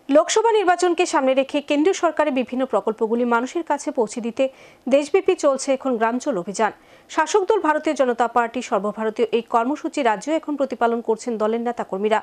লোকসভা নির্বাচনকে সামনে রেখে কেন্দ্রীয় সরকারের বিভিন্ন প্রকল্পগুলি মানুষের কাছে পৌঁছে দিতে দেশব্যাপী চলছে এখন গ্রামচল অভিযান। শাসক দল ভারতীয় জনতা পার্টি সর্বভারতীয় এই কর্মসূচি রাজ্যে এখন প্রতিপালন করছেন দলের নেতাকর্মীরা।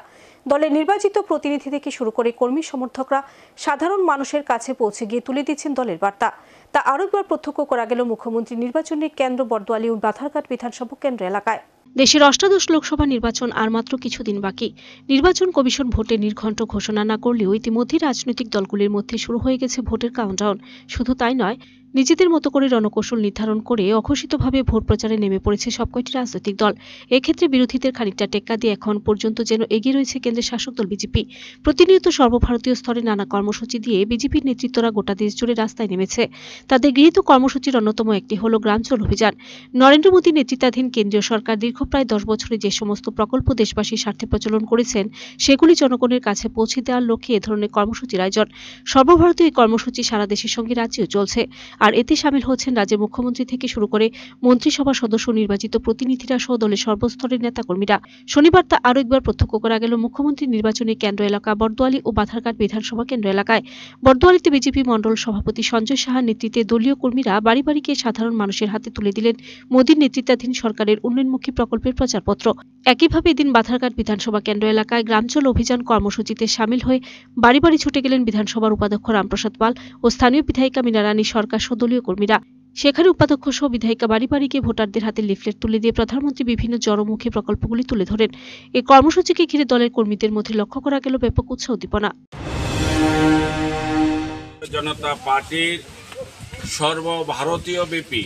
দলের নির্বাচিত প্রতিনিধি থেকে শুরু করে কর্মী সমর্থকরা সাধারণ মানুষের কাছে পৌঁছে গিয়ে তুলে দিচ্ছেন দলের বার্তা। তা আরও একবার প্রত্যক্ষ করা গেল মুখ্যমন্ত্রী নির্বাচনের কেন্দ্র বর্দোয়ালী ও বাধারঘাট বিধানসভা কেন্দ্র এলাকায়। দেশের অষ্টাদশ লোকসভা নির্বাচন আর মাত্র কিছুদিন বাকি। নির্বাচন কমিশন ভোটের নির্ঘণ্ট ঘোষণা না করলেও ইতিমধ্যে রাজনৈতিক দলগুলির মধ্যে শুরু হয়ে গেছে ভোটের কাউন্টডাউন। শুধু তাই নয়, নিজেদের মতো করে রণকৌশল নির্ধারণ করে অঘোষিতভাবে ভোট প্রচারে নেমে পড়েছে সবকটি রাজনৈতিক দল। এক্ষেত্রে বিরোধীদের খানিকটা টেক্কা দিয়ে এখন পর্যন্ত যেন এগিয়ে রয়েছে কেন্দ্রের শাসক দল বিজেপি। প্রতিনিয়ত সর্বভারতীয় স্তরে নানা কর্মসূচি দিয়ে বিজেপির নেতৃত্বরা গোটা দেশ জুড়ে রাস্তায় নেমেছে। তাদের গৃহীত কর্মসূচির অন্যতম একটি হল গ্রামচল অভিযান। নরেন্দ্র মোদী নেতৃত্বাধীন কেন্দ্রীয় সরকার দীর্ঘ প্রায় 10 বছরে যে সমস্ত প্রকল্প দেশবাসীর স্বার্থে প্রচলন করেছেন, সেগুলি জনগণের কাছে পৌঁছে দেওয়ার লক্ষ্যে এ ধরনের কর্মসূচির আয়োজন। সর্বভারতীয় এই কর্মসূচি সারা দেশের সঙ্গে রাজ্যেও চলছে। আর এতে সামিল হচ্ছেন রাজ্যের মুখ্যমন্ত্রী থেকে শুরু করে মন্ত্রিসভার সদস্য, নির্বাচিত প্রতিনিধিরা সহ দলের সর্বস্তরের নেতাকর্মীরা। শনিবার তা আরও একবার প্রত্যক্ষ করা গেল মুখ্যমন্ত্রী নির্বাচনের কেন্দ্র এলাকা বর্দোয়ালী ও বাধারঘাট বিধানসভা কেন্দ্র এলাকায়। বর্দোয়ালীতে বিজেপি মণ্ডল সভাপতি সঞ্জয় সাহার নেতৃত্বে দলীয় কর্মীরা বাড়ি বাড়ি গিয়ে সাধারণ মানুষের হাতে তুলে দিলেন মোদীর নেতৃত্বাধীন সরকারের উন্নয়নমুখী প্রকল্পের প্রচারপত্র। একইভাবে এদিন বাধারঘাট বিধানসভা কেন্দ্র এলাকায় গ্রামচল অভিযান কর্মসূচিতে সামিল হয়ে বাড়ি বাড়ি ছুটে গেলেন বিধানসভার উপাধ্যক্ষ রামপ্রসাদ পাল ও স্থানীয় বিধায়িকা মীনারানী সরকার সহ দলীয় কর্মীরা। সেখানে উপাধ্যক্ষ সহ বিধায়িকা বাড়ি বাড়ি গিয়ে ভোটারদের হাতে লিফলেট তুলে দিয়ে প্রধানমন্ত্রী বিভিন্ন জনমুখী প্রকল্পগুলি তুলে ধরেন। এই কর্মসূচিকে ঘিরে দলের কর্মীদের মধ্যে লক্ষ্য করা গেল ব্যাপক উৎসাহ উদ্দীপনা। জনতা পার্টির সর্বভারতীয় ব্যাপী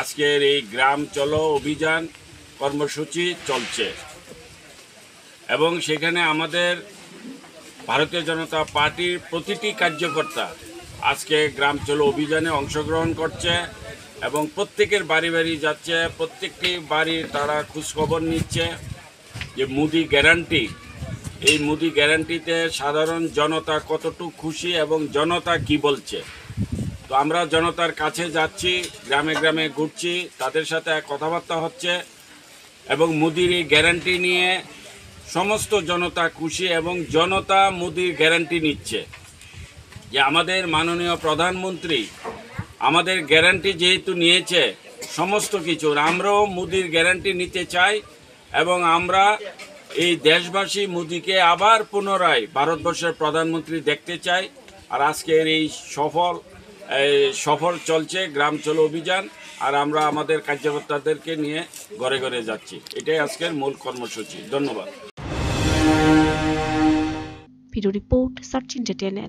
আজকের এই গ্রাম চলো অভিযান কর্মসূচি চলছে এবং সেখানে আমাদের ভারতীয় জনতা পার্টির প্রতিটি কার্যকর্তা আজকে গ্রাম চলো অভিযানে অংশগ্রহণ করছে এবং প্রত্যেকের বাড়ি বাড়ি যাচ্ছে। প্রত্যেকটি বাড়ির তারা খোঁজখবর নিচ্ছে যে মোদি গ্যারান্টি, এই মোদি গ্যারান্টিতে সাধারণ জনতা কতটুকু খুশি এবং জনতা কি বলছে। তো আমরা জনতার কাছে যাচ্ছি, গ্রামে গ্রামে ঘুরছি, তাদের সাথে কথাবার্তা হচ্ছে এবং মোদির এই গ্যারান্টি নিয়ে সমস্ত জনতা খুশি এবং জনতা মোদির গ্যারান্টি নিচ্ছে যে আমাদের মাননীয় প্রধানমন্ত্রী আমাদের গ্যারান্টি যেহেতু নিয়েছে সমস্ত কিছুর, আমরাও মোদির গ্যারান্টি নিতে চাই এবং আমরা এই দেশবাসী মোদিকে আবার পুনরায় ভারতবর্ষের প্রধানমন্ত্রী দেখতে চাই। আর আজকের এই সফল চলছে গ্রাম চলো অভিযান, আর আমরা আমাদের কার্যকর্তাদেরকে নিয়ে ঘরে ঘরে যাচ্ছি। এটাই আজকের মূল কর্মসূচি। ধন্যবাদ। Video report search India.